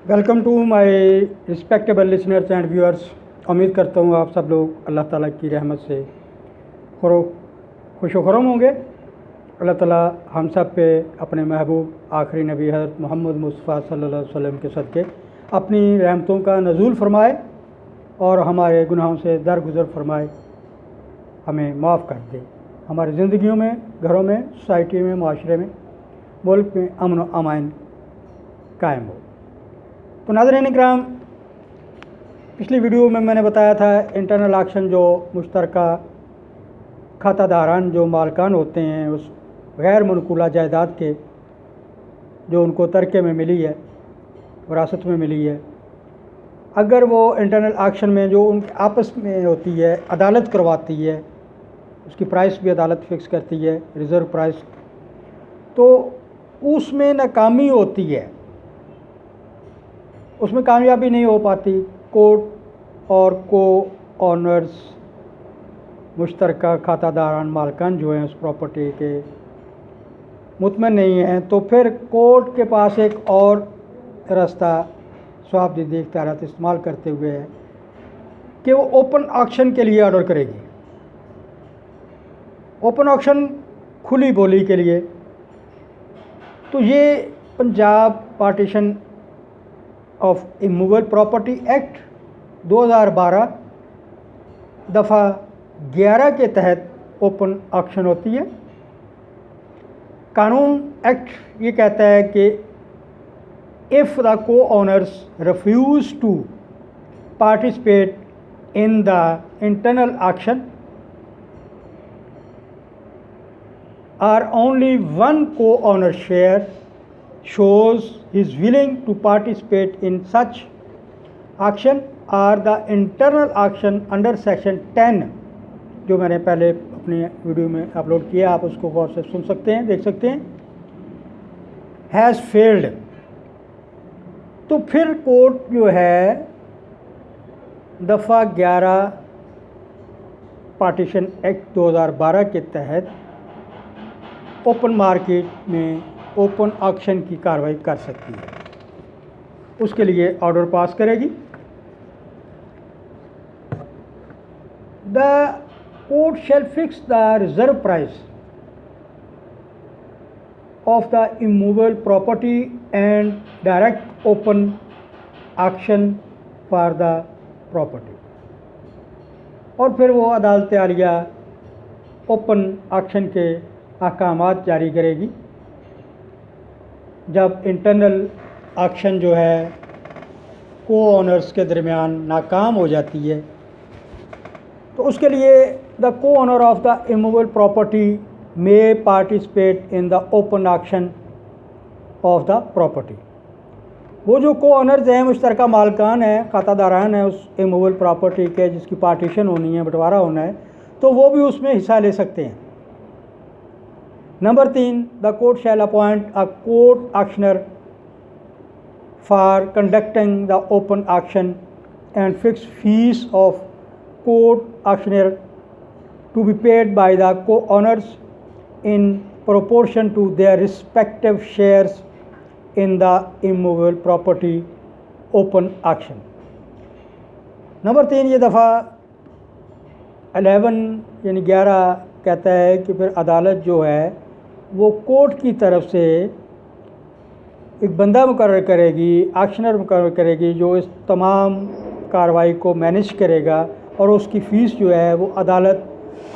Welcome to my respectable listeners and viewers. उम्मीद करता हूँ आप सब लोग अल्लाह ताला की रहमत से खुश खुरम होंगे। अल्लाह ताला हम सब पे अपने महबूब आखिरी नबी हज़रत मोहम्मद मुस्तफ़ा सल्लल्लाहु अलैहि वसल्लम के सदक़े अपनी रहमतों का नज़ूल फरमाए और हमारे गुनाहों से दरगुजर फरमाए, हमें माफ़ कर दे। हमारी ज़िंदगियों में, घरों में, सोसाइटी में, माशरे में, मुल्क में अमन व अमान कायम हो। तो नाज़रीन इकराम, पिछली वीडियो में मैंने बताया था इंटरनल ऑक्शन जो मुश्तरका खातादारान जो मालकान होते हैं उस गैर मनकूला जायदाद के जो उनको तरके में मिली है, विरासत में मिली है, अगर वो इंटरनल ऑक्शन में जो उनके आपस में होती है अदालत करवाती है, उसकी प्राइस भी अदालत फ़िक्स करती है, रिज़र्व प्राइस, तो उसमें नाकामी होती है, उसमें कामयाबी नहीं हो पाती। कोर्ट और को ऑनर्स मुश्तरका खातादारान मालकान जो हैं उस प्रॉपर्टी के मुतमईन नहीं हैं, तो फिर कोर्ट के पास एक और रास्ता स्वाबदीदी इख्तियारात इस्तेमाल करते हुए है कि वो ओपन ऑक्शन के लिए ऑर्डर करेगी। ओपन ऑक्शन, खुली बोली के लिए। तो ये Punjab partition of immovable property act 2012 दफ़ा 11 के तहत ओपन ऑक्शन होती है। कानून एक्ट ये कहता है कि if the co owners refuse to participate in the internal auction or only one co-owner share shows he is willing to participate in such auction or the internal auction under section 10 जो मैंने पहले अपनी video में upload किया, आप उसको गौर से सुन सकते हैं, देख सकते हैं, हैज़ फेल्ड। तो फिर कोर्ट जो है दफ़ा 11 पार्टीशन एक्ट 2012 के तहत ओपन मार्केट में ओपन ऑक्शन की कार्रवाई कर सकती है, उसके लिए ऑर्डर पास करेगी। The court shell fix the reserve price of the immovable property and direct open auction for the property. और फिर वो अदालत आलिया ओपन ऑक्शन के अहकामात जारी करेगी। जब इंटरनल ऑक्शन जो है को ऑनर्स के दरमियान नाकाम हो जाती है, तो उसके लिए the co owner of the immovable property may participate in the open auction of the property. वो जो को ऑनर्स हैं, मुश्तरका मालकान हैं, खातादारान हैं उस इमूवेबल प्रॉपर्टी के जिसकी पार्टीशन होनी है, बंटवारा होना है, तो वो भी उसमें हिस्सा ले सकते हैं। Number 3, the court shall appoint a court auctioneer for conducting the open auction and fix fees of court auctioneer to be paid by the co owners in proportion to their respective shares in the immovable property open auction. Number 3, ये दफ़ा 11 यानी 11 कहता है कि फिर अदालत जो है वो कोर्ट की तरफ से एक बंदा मुकर्रर करेगी, ऑक्शनर मुकर्रर करेगी, जो इस तमाम कार्रवाई को मैनेज करेगा, और उसकी फ़ीस जो है वो अदालत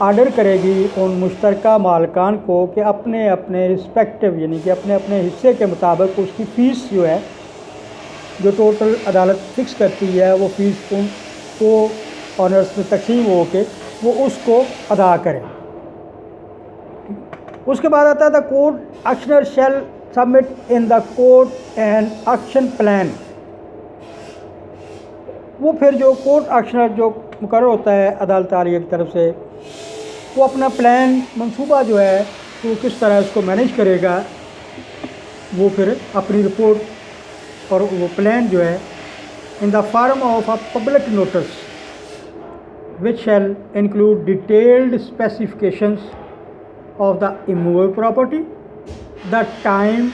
आर्डर करेगी उन मुश्तरका मालकान को कि अपने अपने रिस्पेक्टिव यानी कि अपने अपने हिस्से के मुताबिक उसकी फ़ीस जो है, जो टोटल अदालत फ़िक्स करती है, वो फ़ीस उन को ऑनर्स में तकसीम हो के वो उसको अदा करें। उसके बाद आता है the court auctioneer shall submit in the court and auction plan. वो फिर जो कोर्ट ऑक्शनर जो मुकर्रर होता है अदालत आलिया की तरफ से, वो अपना प्लान मंसूबा जो है तो किस तरह इसको मैनेज करेगा, वो फिर अपनी रिपोर्ट और वो प्लान जो है इन the form of a public notice which shall include detailed specifications of the immovable property, the time,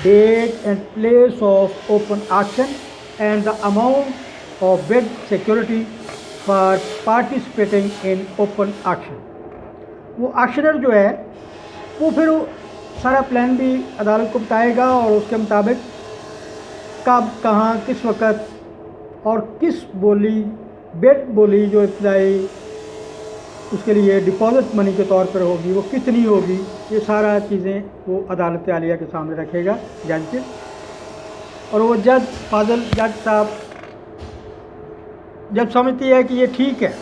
date and place of open auction and the amount of bid security for participating in open auction। वो auctioneer जो है वो फिर सारा plan भी अदालत को बताएगा और उसके मुताबिक कब, कहाँ, किस वक्त और किस बोली, बेट बोली जो इब्तदाई उसके लिए डिपॉजिट मनी के तौर पर होगी वो कितनी होगी, ये सारा चीज़ें वो अदालत आलिया के सामने रखेगा जज के। और वो जज साहब जब समझती है कि ये ठीक है,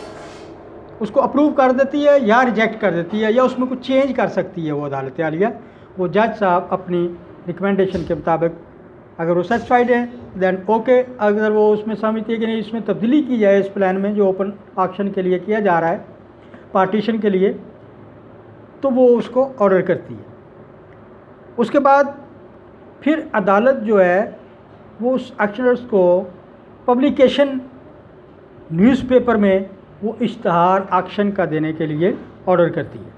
उसको अप्रूव कर देती है या रिजेक्ट कर देती है या उसमें कुछ चेंज कर सकती है वो अदालत आलिया। वो जज साहब अपनी रिकमेंडेशन के मुताबिक अगर वो सेटिस्फाइड है दैन ओके, अगर वो उसमें समझती है कि नहीं इसमें तब्दीली की जाए इस प्लान में जो ओपन ऑक्शन के लिए किया जा रहा है, पार्टीशन के लिए, तो वो उसको ऑर्डर करती है। उसके बाद फिर अदालत जो है वो उस ऑक्शनर्स को पब्लिकेशन न्यूज़पेपर में वो इश्तहार ऑक्शन का देने के लिए ऑर्डर करती है।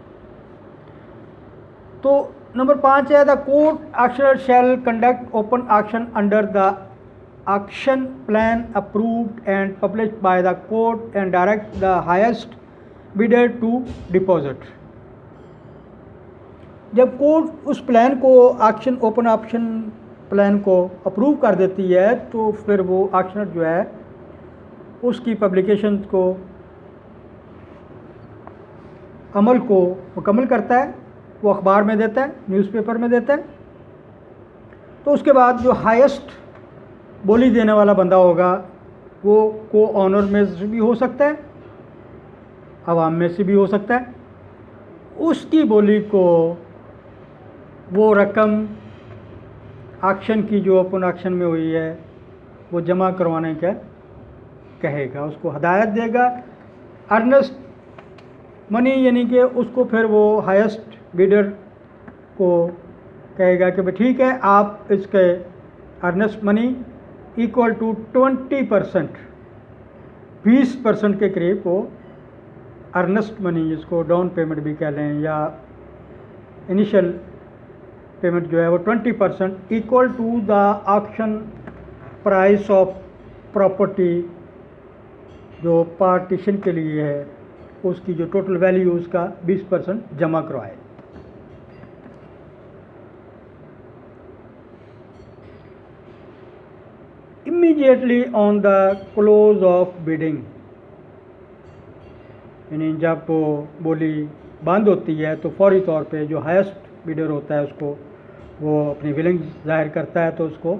तो नंबर 5 है the court auctioneer shall conduct open auction under the auction plan approved and published by the court and direct the highest bidder to deposit. जब कोर्ट उस प्लान को ऑक्शन, ओपन ऑक्शन प्लान को approve कर देती है तो फिर वो ऑक्शनर जो है उसकी पब्लिकेशन को, अमल को मुकम्मल करता है, वो अखबार में देता है, न्यूज़पेपर में देता है। तो उसके बाद जो हाईएस्ट बोली देने वाला बंदा होगा वो को ऑनर में से भी हो सकता है, आवाम में से भी हो सकता है, उसकी बोली को वो रकम ऑक्शन की जो ओपन ऑक्शन में हुई है वो जमा करवाने का कहेगा, उसको हदायत देगा। अर्नेस्ट मनी यानी कि उसको फिर वो हाईएस्ट बिडर को कहेगा कि भाई ठीक है, आप इसके अर्नेस्ट मनी इक्वल टू 20%, 20% के करीब वो अर्नेस्ट मनी, जिसको डाउन पेमेंट भी कह लें या इनिशियल पेमेंट जो है वो 20% equal to the auction price of property जो पार्टीशन के लिए है उसकी जो टोटल वैल्यू उसका 20% जमा करवाए। Immediately on the close of bidding, यानी जब वो बोली बंद होती है तो फौरी तौर पे जो हाईएस्ट बिडर होता है उसको वो अपनी विलिंग जाहिर करता है, तो उसको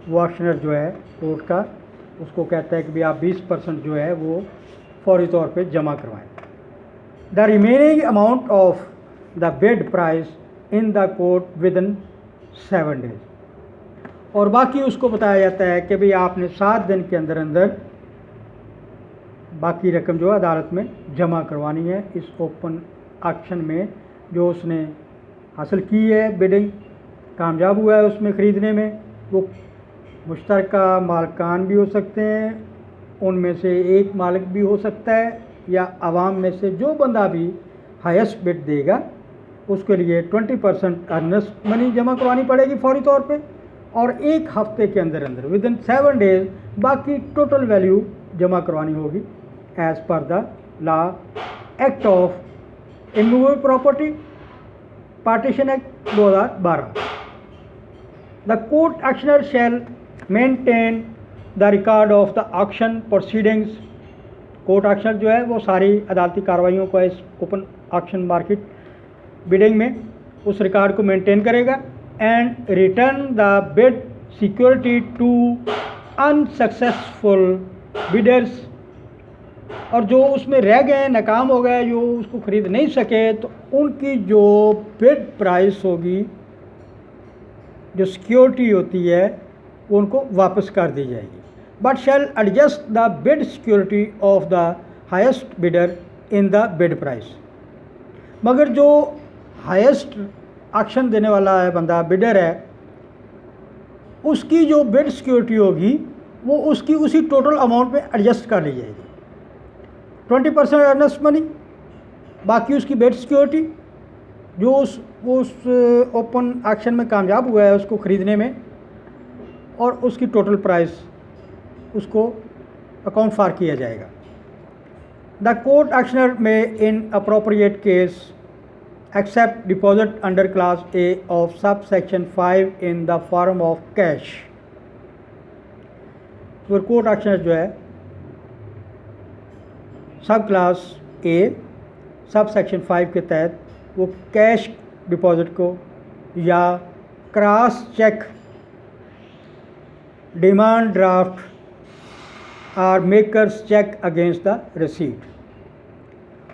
वो ऑक्शनर जो है कोर्ट का उसको कहता है कि भाई आप 20% जो है वो फौरी तौर पे जमा करवाएं। The remaining amount of the bid price in the court with in 7 days, और बाकी उसको बताया जाता है कि भाई आपने 7 दिन के अंदर अंदर बाकी रकम जो है अदालत में जमा करवानी है इस ओपन ऑक्शन में जो उसने हासिल की है, बिडिंग कामयाब हुआ है उसमें ख़रीदने में। वो मुश्तरका मालकान भी हो सकते हैं, उनमें से एक मालिक भी हो सकता है, या आवाम में से जो बंदा भी हाईएस्ट बिड देगा उसके लिए 20% अर्नेस्ट मनी जमा करवानी पड़ेगी फौरी तौर पे, और 1 हफ्ते के अंदर अंदर विद इन 7 days बाकी टोटल वैल्यू जमा करवानी होगी as per the law act of immovable property partition act 2012। The court auctioneer shall maintain the record of the auction proceedings. Court auctioneer जो है वो सारी अदालती कार्रवाइयों को इस ओपन ऑक्शन मार्केट बिडिंग में उस रिकॉर्ड को मेंटेन करेगा and return the bid security to unsuccessful bidders, और जो उसमें रह गए, नाकाम हो गए, जो उसको ख़रीद नहीं सके, तो उनकी जो बिड प्राइस होगी, जो सिक्योरिटी होती है, वो उनको वापस कर दी जाएगी। But shall adjust the bid security of the highest bidder in the bid price. मगर जो हाईएस्ट ऑक्शन देने वाला है बंदा, बिडर है, उसकी जो बिड सिक्योरिटी होगी वो उसकी उसी टोटल अमाउंट में एडजस्ट कर ली जाएगी। 20% अर्नेस्ट मनी, बाकी उसकी बिड सिक्योरिटी जो उस ओपन ऑक्शन में कामयाब हुआ है उसको ख़रीदने में, और उसकी टोटल प्राइस उसको अकाउंट फॉर किया जाएगा। The court auctioneer may in appropriate case accept deposit under clause A of sub section 5 in the form of cash. तो कोर्ट एक्शनर जो है सब क्लास ए सब सेक्शन 5 के तहत वो कैश डिपॉजिट को या क्रॉस चेक, डिमांड ड्राफ्ट और makers cheque against the receipt,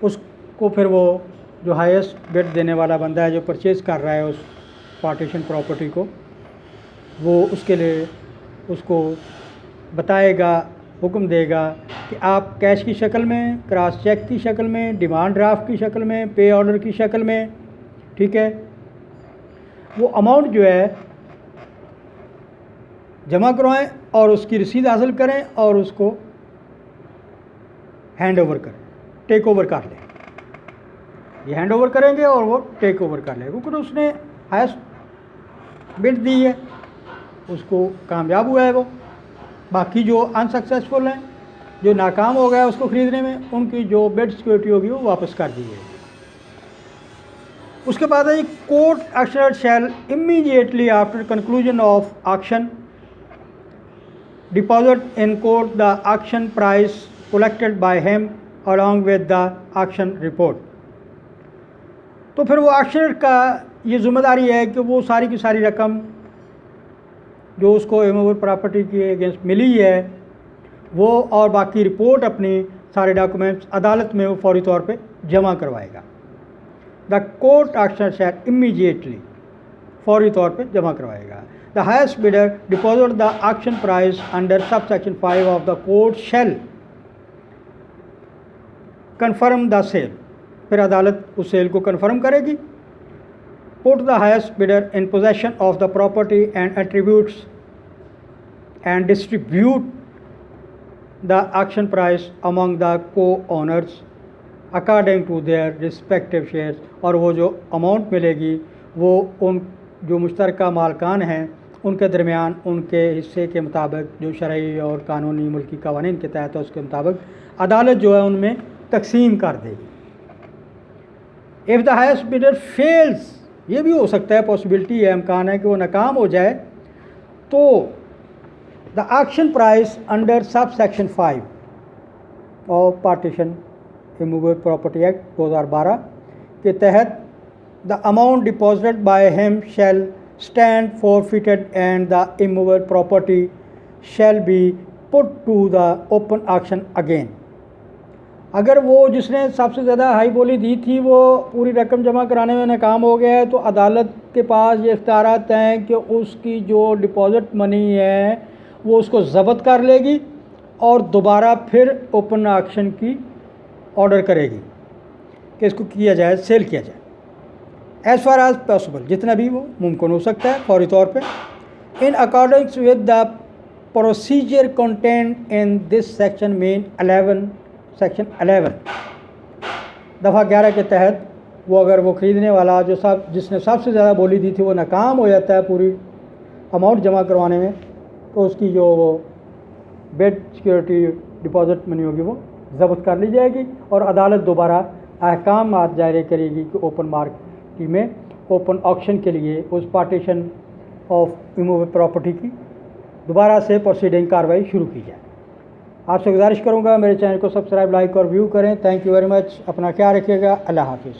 उसको फिर वो जो हाईएस्ट बिड देने वाला बंदा है जो परचेज़ कर रहा है उस पार्टीशन प्रॉपर्टी को, वो उसके लिए उसको बताएगा, हुक्म देगा कि आप कैश की शक्ल में, क्रॉस चेक की शक्ल में, डिमांड ड्राफ्ट की शक्ल में, पे ऑर्डर की शक्ल में, ठीक है, वो अमाउंट जो है जमा करवाएं और उसकी रसीद हासिल करें और उसको हैंड ओवर करें, टेक ओवर कर लें। ये हैंड ओवर करेंगे और वो टेक ओवर कर लेंगे क्योंकि उसने हाईएस्ट बिड दी है, उसको कामयाब हुआ है वो। बाकी जो अनसक्सेसफुल हैं, जो नाकाम हो गया उसको ख़रीदने में, उनकी जो बिड सिक्योरिटी होगी वो वापस कर दी जाएगी। उसके बाद है court auctioneer shall immediately after conclusion of auction deposit in court the auction price collected by him along with the auction report. तो फिर वो ऑक्शनर का ये जिम्मेदारी है कि वो सारी की सारी रकम जो उसको इमूवेबल प्रॉपर्टी के अगेंस्ट मिली है वो और बाकी रिपोर्ट अपनी सारे डॉक्यूमेंट्स अदालत में वो फौरी तौर पे जमा करवाएगा। The court auctioneer shall immediately, फौरी तौर पे जमा करवाएगा। The highest bidder deposit the auction price under sub section 5 of the court shall confirm the sale, फिर अदालत उस सेल को कन्फर्म करेगी। Put the highest bidder in possession of the property and attributes and distribute the auction price among the co-owners according to their respective shares। और वो जो amount मिलेगी वो उन जो मुश्तरका मालकान हैं उनके दरमियान उनके हिस्से के मुताबिक जो शरई और कानूनी मुल्की कवानीन के तहत है उसके मुताबिक अदालत जो है उनमें तकसीम कर देगी। If the highest bidder fails, ये भी हो सकता है, पॉसिबिलिटी है, इम्कान है कि वो नाकाम हो जाए, तो the auction price under sub section 5 of partition immovable property act 2012 के तहत the amount deposited by him shall stand forfeited and the immovable property shall be put to the open auction again. अगर वो जिसने सबसे ज़्यादा high बोली दी थी वो पूरी रकम जमा कराने में नाकाम हो गया है तो अदालत के पास ये इख्तियारात हैं कि उसकी जो डिपॉज़िट मनी है वो उसको ज़ब्त कर लेगी और दोबारा फिर ओपन ऑक्शन की ऑर्डर करेगी कि इसको किया जाए, सेल किया जाए एज़ फार एज़ पॉसिबल, जितना भी वो मुमकिन हो सकता है फौरी तौर पे। In accordance with the procedure contained in this section main 11 section 11 दफ़ा 11 के तहत वो अगर वो ख़रीदने वाला जो जिसने सबसे ज़्यादा बोली दी थी वो नाकाम हो जाता है पूरी अमाउंट जमा करवाने में, तो उसकी जो वो बिड सिक्योरिटी डिपॉजिट मनी होगी वो ज़ब्त कर ली जाएगी और अदालत दोबारा अहकाम जारी करेगी कि ओपन मार्केट में ओपन ऑक्शन के लिए उस पार्टीशन ऑफ इमूवेबल प्रॉपर्टी की दोबारा से प्रोसीडिंग कार्रवाई शुरू की जाए। आपसे गुजारिश करूंगा मेरे चैनल को सब्सक्राइब, लाइक और व्यू करें। Thank you very much. अपना ख्याल रखिएगा। अल्लाह हाफिज़।